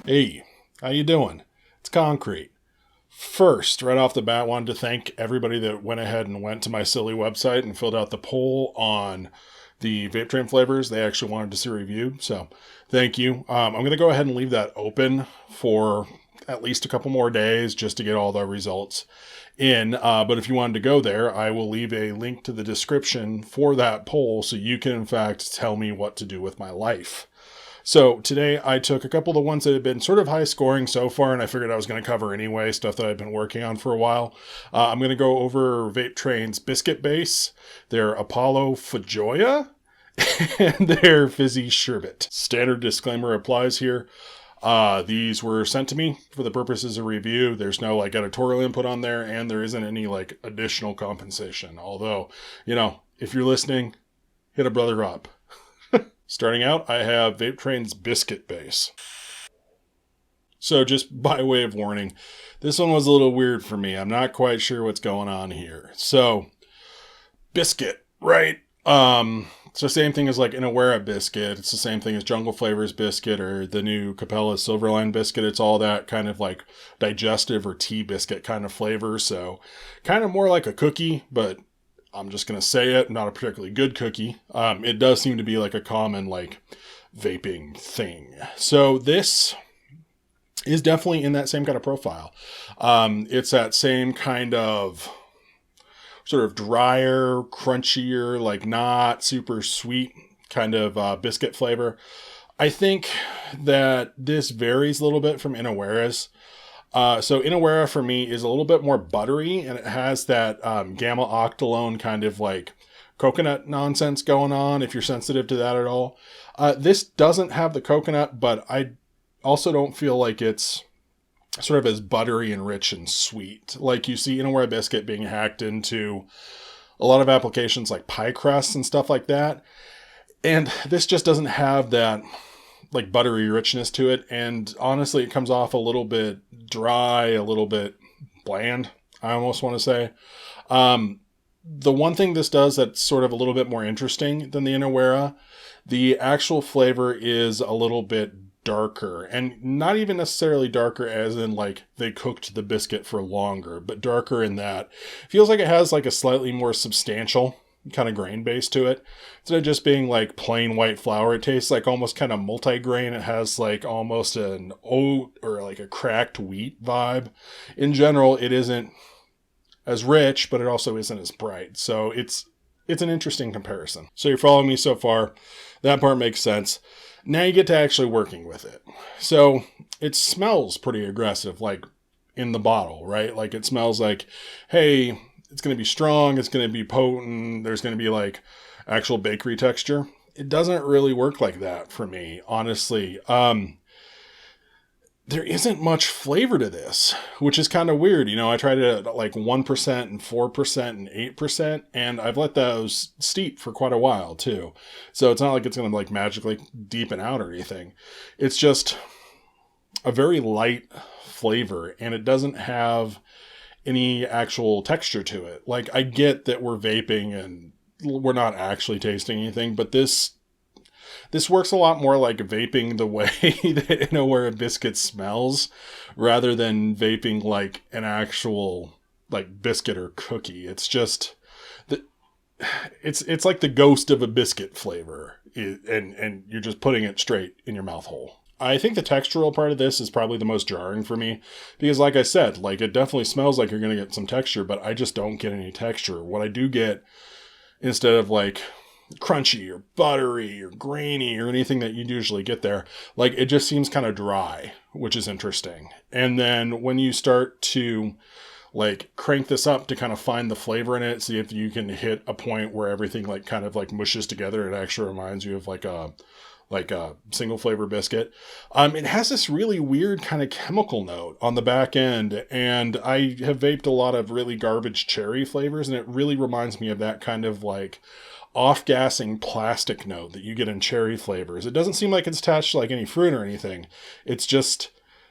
Hey, how you doing? It's Concrete. First, right off the bat, wanted to thank everybody that went ahead and went to my silly website and filled out the poll on the Vape Train flavors. They actually wanted to see a review, so thank you. I'm going to go ahead and leave that open for at least a couple more days just to get all the results in. But if you wanted to go there, I will leave a link to the description for that poll so you can, in fact, tell me what to do with my life. So today I took a couple of the ones that had been sort of high scoring so far, and I figured I was going to cover anyway, stuff that I've been working on for a while. I'm going to go over Vape Train's Biscuit Base, their Apollo Feijoa, and their Fizzy Sherbet. Standard disclaimer applies here. These were sent to me for the purposes of review. There's no editorial input on there, and there isn't any additional compensation. Although, if you're listening, hit a brother up. Starting out, I have Vape Train's Biscuit Base. So just by way of warning, this one was a little weird for me. I'm not quite sure what's going on here. So, biscuit, right? It's the same thing as Inawera biscuit. It's the same thing as Jungle Flavors biscuit or the new Capella Silverline biscuit. It's all that kind of digestive or tea biscuit kind of flavor. So kind of more like a cookie, but I'm just going to say it, not a particularly good cookie. It does seem to be a common vaping thing. So this is definitely in that same kind of profile. It's that same kind of sort of drier, crunchier, not super sweet kind of biscuit flavor. I think that this varies a little bit from Inawera's. So Inawera for me is a little bit more buttery, and it has that gamma octolone kind of coconut nonsense going on, if you're sensitive to that at all. This doesn't have the coconut, but I also don't feel like it's sort of as buttery and rich and sweet. You see Inawera biscuit being hacked into a lot of applications like pie crusts and stuff like that. And this just doesn't have that buttery richness to it. And honestly, it comes off a little bit dry, a little bit bland, I almost want to say. The one thing this does that's sort of a little bit more interesting than the Inawera, the actual flavor is a little bit darker, and not even necessarily darker as in they cooked the biscuit for longer, but darker in that it feels like it has a slightly more substantial kind of grain base to it. Instead of just being plain white flour, it tastes almost kind of multi-grain. It has almost an oat or a cracked wheat vibe. In general, it isn't as rich, but it also isn't as bright. So it's an interesting comparison. So you're following me so far. That part makes sense. Now you get to actually working with it. So it smells pretty aggressive, in the bottle, right? It smells hey, it's going to be strong, it's going to be potent, there's going to be actual bakery texture. It doesn't really work like that for me, honestly. There isn't much flavor to this, which is kind of weird. I tried it at 1% and 4% and 8%, and I've let those steep for quite a while too. So it's not like it's going to magically deepen out or anything. It's just a very light flavor, and it doesn't have any actual texture to it. I get that we're vaping and we're not actually tasting anything, but this works a lot more like vaping the way that Inawera biscuit smells, rather than vaping an actual biscuit or cookie. It's just it's like the ghost of a biscuit flavor, and you're just putting it straight in your mouth hole. I think the textural part of this is probably the most jarring for me, because like I said, it definitely smells like you're going to get some texture, but I just don't get any texture. What I do get, instead of crunchy or buttery or grainy or anything that you'd usually get there, it just seems kind of dry, which is interesting. And then when you start to crank this up to kind of find the flavor in it, see if you can hit a point where everything kind of mushes together, it actually reminds you of a single flavor biscuit. It has this really weird kind of chemical note on the back end, and I have vaped a lot of really garbage cherry flavors, and it really reminds me of that kind of off-gassing plastic note that you get in cherry flavors. It doesn't seem like it's attached to any fruit or anything. It's just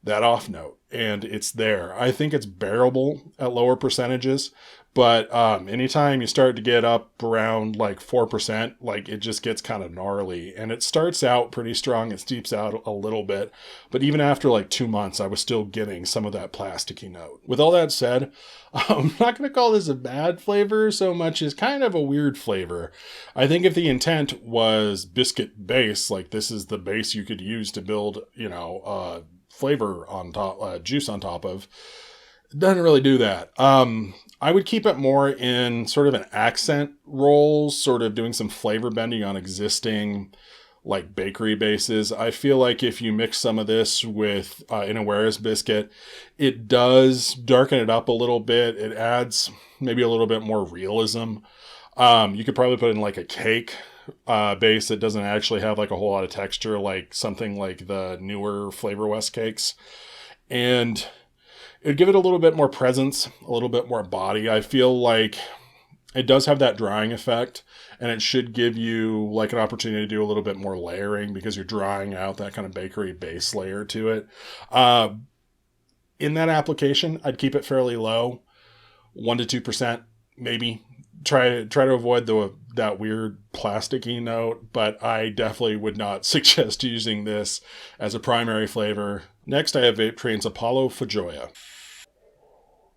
that off note, and it's there. I think it's bearable at lower percentages, But anytime you start to get up around like 4%, like it just gets kind of gnarly. And it starts out pretty strong. It steeps out a little bit. But even after like 2 months, I was still getting some of that plasticky note. With all that said, I'm not going to call this a bad flavor so much as kind of a weird flavor. I think if the intent was biscuit base, like this is the base you could use to build, flavor on top, juice on top of, it doesn't really do that. I would keep it more in sort of an accent role, sort of doing some flavor bending on existing like bakery bases. I feel like if you mix some of this with unreleased biscuit, it does darken it up a little bit. It adds maybe a little bit more realism. You could probably put in like a cake base that doesn't actually have like a whole lot of texture, like something like the newer Flavor West cakes. And it'd give it a little bit more presence, a little bit more body. I feel like it does have that drying effect, and it should give you like an opportunity to do a little bit more layering because you're drying out that kind of bakery base layer to it. In that application, I'd keep it fairly low, 1 to 2%, maybe. Try to avoid that weird plasticky note, but I definitely would not suggest using this as a primary flavor. Next, I have Vape Train's Apollo Feijoa.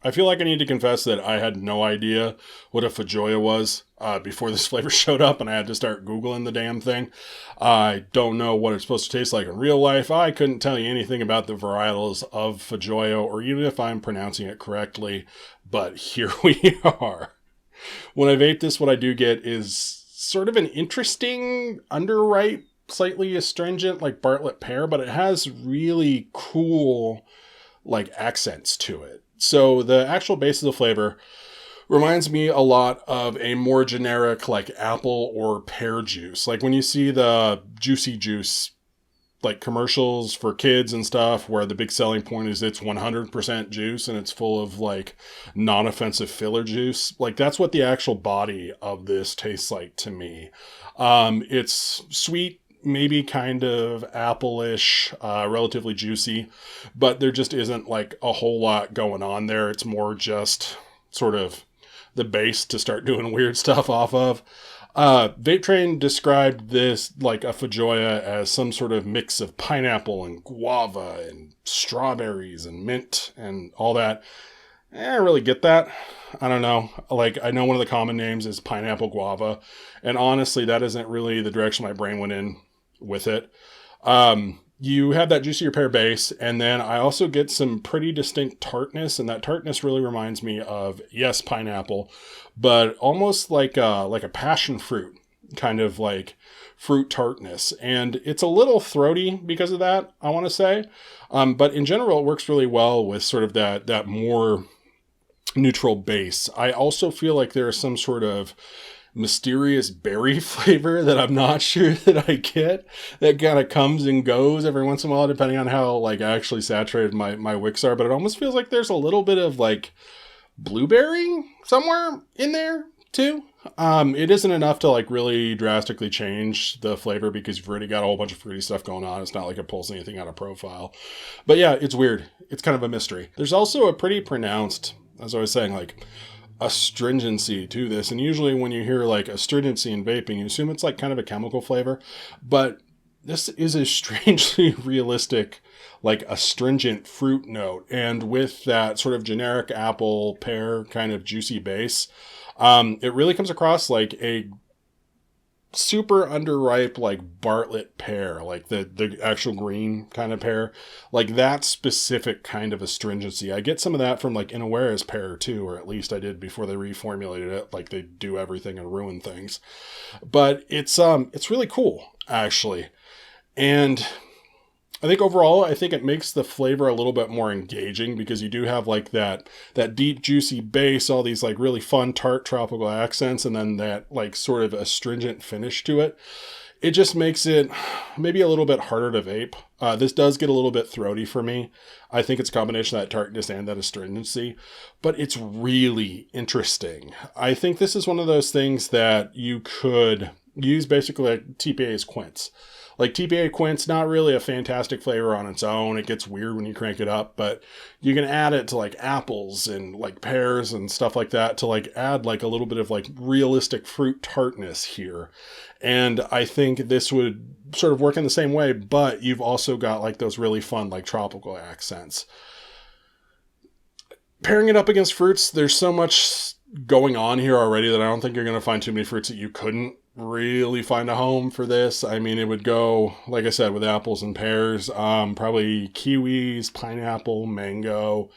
I feel like I need to confess that I had no idea what a Feijoa was before this flavor showed up, and I had to start Googling the damn thing. I don't know what it's supposed to taste like in real life. I couldn't tell you anything about the varietals of Feijoa, or even if I'm pronouncing it correctly, but here we are. When I vape this, what I do get is sort of an interesting, underripe, slightly astringent, like Bartlett pear, but it has really cool, like, accents to it. So the actual base of the flavor reminds me a lot of a more generic, like, apple or pear juice. Like, when you see the Juicy Juice, like, commercials for kids and stuff, where the big selling point is it's 100% juice and it's full of, like, non-offensive filler juice. Like, that's what the actual body of this tastes like to me. It's sweet, maybe kind of apple-ish, relatively juicy, but there just isn't like a whole lot going on there. It's more just sort of the base to start doing weird stuff off of. Vape Train described this like a Feijoa as some sort of mix of pineapple and guava and strawberries and mint and all that. I don't really get that. I don't know. Like, I know one of the common names is pineapple guava, and honestly, that isn't really the direction my brain went in with it. You have that juicier pear base, and then I also get some pretty distinct tartness, and that tartness really reminds me of, yes, pineapple, but almost like a passion fruit, kind of like fruit tartness. And it's a little throaty because of that, I want to say. But in general, it works really well with sort of that more neutral base. I also feel like there is some sort of mysterious berry flavor that I'm not sure that I get, that kind of comes and goes every once in a while, depending on how like actually saturated my wicks are. But it almost feels like there's a little bit of like blueberry somewhere in there too. It isn't enough to like really drastically change the flavor because you've already got a whole bunch of fruity stuff going on. It's not like it pulls anything out of profile. But yeah, it's weird. It's kind of a mystery. There's also a pretty pronounced, as I was saying, like astringency to this. And usually when you hear like astringency in vaping, you assume it's like kind of a chemical flavor. But this is a strangely realistic, like astringent fruit note. And with that sort of generic apple, pear kind of juicy base, it really comes across like a super underripe, like Bartlett pear, like the actual green kind of pear, like that specific kind of astringency. I get some of that from like unreleased pear too, or at least I did before they reformulated it. Like they do everything and ruin things, but it's really cool actually. And I think overall, I think it makes the flavor a little bit more engaging because you do have like that deep, juicy base, all these like really fun, tart tropical accents, and then that like sort of astringent finish to it. It just makes it maybe a little bit harder to vape. This does get a little bit throaty for me. I think it's a combination of that tartness and that astringency, but it's really interesting. I think this is one of those things that you could use basically like TPA's quince. Like TPA quince, not really a fantastic flavor on its own. It gets weird when you crank it up, but you can add it to like apples and like pears and stuff like that to like add like a little bit of like realistic fruit tartness here. And I think this would sort of work in the same way, but you've also got like those really fun like tropical accents. Pairing it up against fruits, there's so much going on here already that I don't think you're going to find too many fruits that you couldn't really find a home for this. I mean, it would go, like I said, with apples and pears, probably kiwis, pineapple, mango,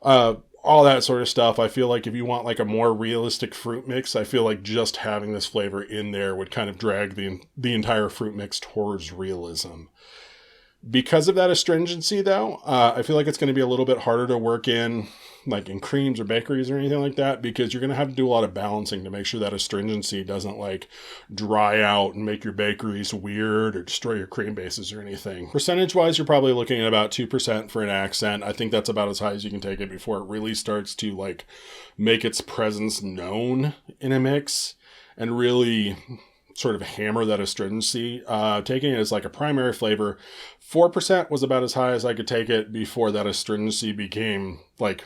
all that sort of stuff. I feel like if you want like a more realistic fruit mix, I feel like just having this flavor in there would kind of drag the entire fruit mix towards realism. Because of that astringency, though, I feel like it's going to be a little bit harder to work in, like in creams or bakeries or anything like that, because you're going to have to do a lot of balancing to make sure that astringency doesn't like dry out and make your bakeries weird or destroy your cream bases or anything. Percentage-wise, you're probably looking at about 2% for an accent. I think that's about as high as you can take it before it really starts to like make its presence known in a mix and really sort of hammer that astringency. Taking it as like a primary flavor, 4% was about as high as I could take it before that astringency became like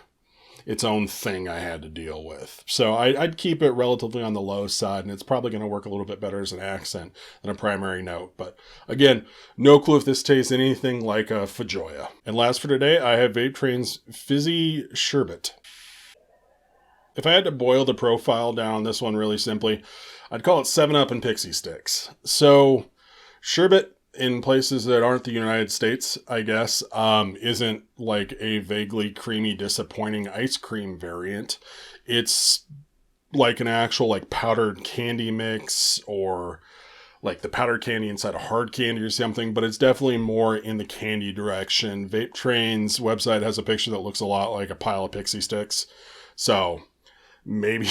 its own thing I had to deal with. So I'd keep it relatively on the low side, and it's probably going to work a little bit better as an accent than a primary note. But again, no clue if this tastes anything like a Feijoa. And last for today, I have Vape Train's Fizzy Sherbet. If I had to boil the profile down this one really simply, I'd call it 7-Up and Pixie Sticks. So sherbet in places that aren't the United States, I guess, isn't like a vaguely creamy, disappointing ice cream variant. It's like an actual like powdered candy mix or like the powdered candy inside a hard candy or something, but it's definitely more in the candy direction. Vape Train's website has a picture that looks a lot like a pile of pixie sticks. So maybe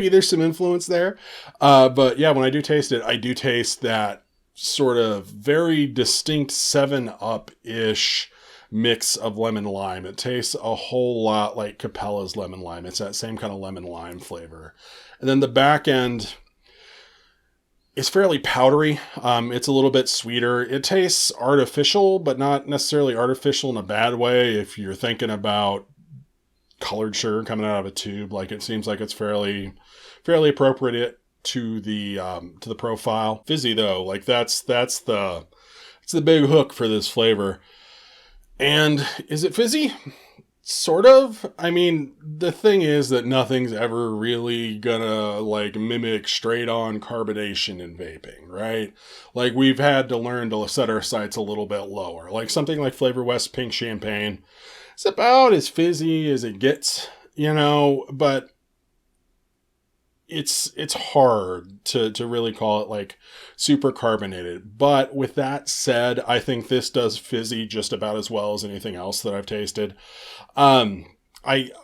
there's some influence there. But yeah, when I do taste it, I do taste that sort of very distinct 7-Up-ish mix of lemon lime. It tastes a whole lot like Capella's lemon lime. It's that same kind of lemon lime flavor. And then the back end is fairly powdery. It's a little bit sweeter. It tastes artificial, but not necessarily artificial in a bad way. If you're thinking about colored sugar coming out of a tube, like it seems like it's fairly appropriate to the profile. Fizzy though, like that's the big hook for this flavor. And is it fizzy? Sort of. I mean, the thing is that nothing's ever really gonna like mimic straight on carbonation in vaping, right? Like we've had to learn to set our sights a little bit lower. Like something like Flavor West Pink Champagne, it's about as fizzy as it gets, but it's hard to really call it like super carbonated. But with that said, I think this does fizzy just about as well as anything else that I've tasted. I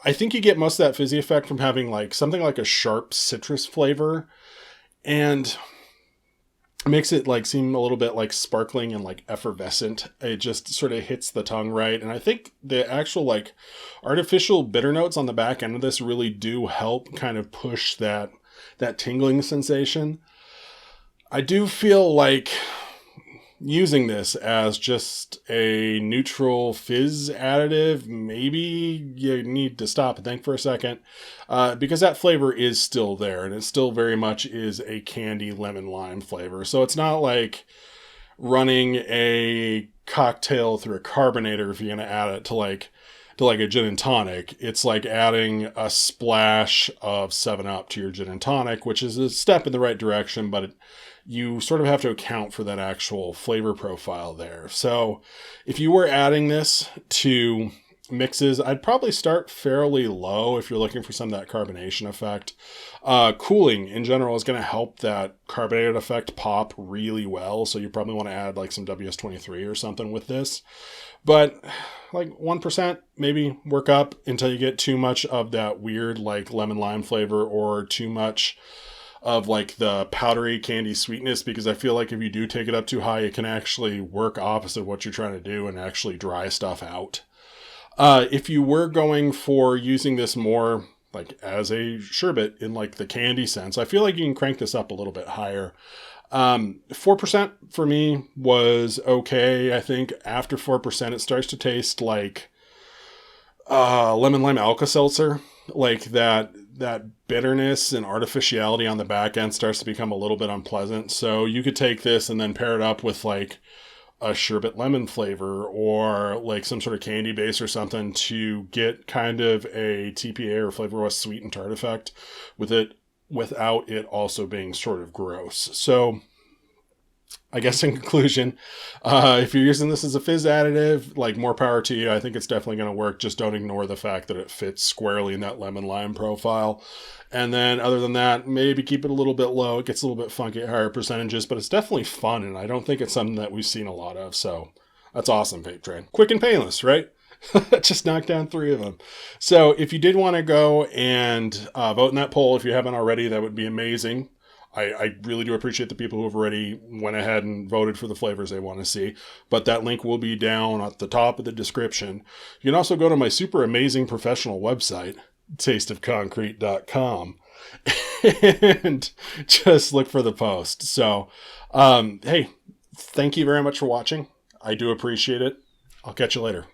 think you get most of that fizzy effect from having like something like a sharp citrus flavor, and it makes it like seem a little bit like sparkling and like effervescent. It just sort of hits the tongue right. And I think the actual like artificial bitter notes on the back end of this really do help kind of push that tingling sensation. I do feel like using this as just a neutral fizz additive, maybe you need to stop and think for a second, because that flavor is still there, and it still very much is a candy lemon lime flavor. So it's not like running a cocktail through a carbonator if you're going to add it to like a gin and tonic. It's like adding a splash of 7-Up to your gin and tonic, which is a step in the right direction, but you sort of have to account for that actual flavor profile there. So if you were adding this to mixes, I'd probably start fairly low if you're looking for some of that carbonation effect. Cooling in general is going to help that carbonated effect pop really well. So you probably want to add like some WS-23 or something with this. But like 1%, maybe work up until you get too much of that weird like lemon lime flavor or too much of like the powdery candy sweetness, because I feel like if you do take it up too high, it can actually work opposite what you're trying to do and actually dry stuff out. If you were going for using this more like as a sherbet in like the candy sense, I feel like you can crank this up a little bit higher. 4% for me was okay. I think after 4%, it starts to taste like lemon lime Alka-Seltzer. Like that bitterness and artificiality on the back end starts to become a little bit unpleasant. So you could take this and then pair it up with like a sherbet lemon flavor or like some sort of candy base or something to get kind of a TPA or Flavor West sweet and tart effect with it, without it also being sort of gross. So I guess in conclusion, if you're using this as a fizz additive, like, more power to you. I think it's definitely going to work. Just don't ignore the fact that it fits squarely in that lemon lime profile. And then other than that, maybe keep it a little bit low. It gets a little bit funky at higher percentages, but it's definitely fun. And I don't think it's something that we've seen a lot of. So that's awesome, Vape Train. Quick and painless, right? Just knocked down 3 of them. So if you did want to go and vote in that poll, if you haven't already, that would be amazing. I really do appreciate the people who have already went ahead and voted for the flavors they want to see. But that link will be down at the top of the description. You can also go to my super amazing professional website, tasteofconcrete.com, and just look for the post. So, hey, thank you very much for watching. I do appreciate it. I'll catch you later.